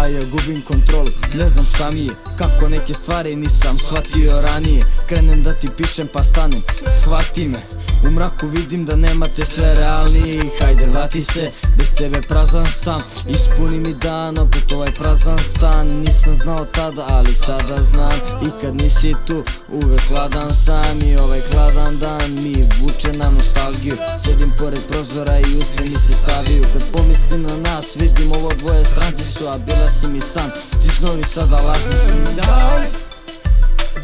ja gubim kontrolu. Ne znam šta mi je, kako neke stvari nisam shvatio ranije. Krenem da ti pišem pa stanem, shvati me. U mraku vidim da nemate sve realniji. Hajde vrati se, bez tebe prazan sam. Ispuni mi dan, opet ovaj prazan stan. Nisam znao tada, ali sada znam. I kad nisi tu, uvek hladan sam. I ovaj hladan dan mi vuče na nostalgiju. Sedim pored prozora i usne mi se saviju. Kad pomislim na nas, vidim ovo dvoje stranci su. A bila si mi san, ti snovi sada lažni su.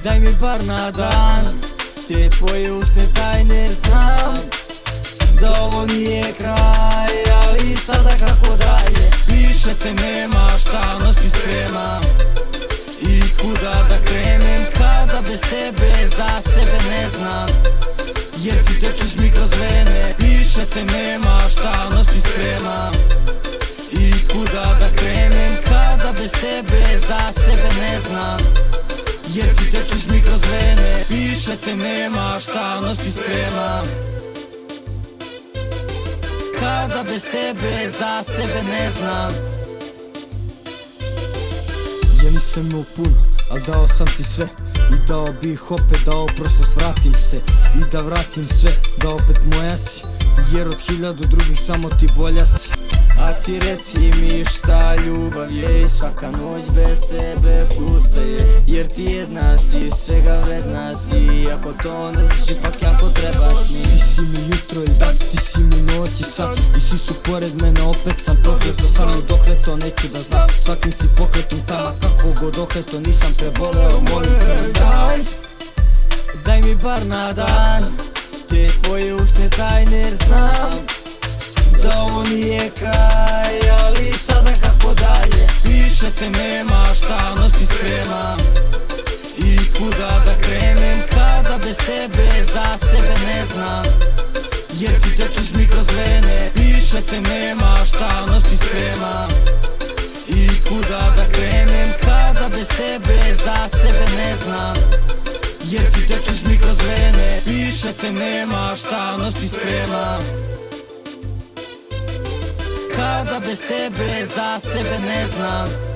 Daj mi bar na dan te tvoje usne tajne, jer znam da ovo nije kraj. Ali sada kako dalje, više te nema, šta noći spremam i kuda da krenem. Kada bez tebe za sebe ne znam, jer ti tečeš mi kroz vene. Više te nema, šta noći spremam i kuda da krenem. Kada bez tebe za sebe ne znam, jer ti tečeš mi kroz vene. Više te nema, šta noći spremam. Kada bez tebe za sebe ne znam. Ja nisam imao puno, al dao sam ti sve. I dao bih opet da u prošlost vratim se. I da vratim sve, da opet moja si. Jer od 1000 drugih samo ti bolja si. A ti reci mi šta ljubav je, i svaka noć bez tebe pusta je. Jer ti jedna si, svega vredna si. Ako to ne znaš, ipak jako trebaš mi. Ti si mi jutro i dan, ti si mi noć i san. I svi su pored mene, opet sam prokleto. Sam i dokle to neću da znam. Svakim si pokretom tamo, kako god okreto. Nisam preboleo, molim te daj mi bar na dan te tvoje usne tajne, jer znam da ovo nije kraj. Ali sada kako dalje, više te nema, šta noći spremam i kuda da krenem. Kada bez tebe za sebe ne znam, jer ti tečeš mi kroz vene. Više te nema, šta noći spremam i kuda da krenem. Kada bez tebe za sebe ne znam, jer ti tečeš mi kroz vene. Više te nema, šta noći spremam. Kada bez tebe za sebe ne znam.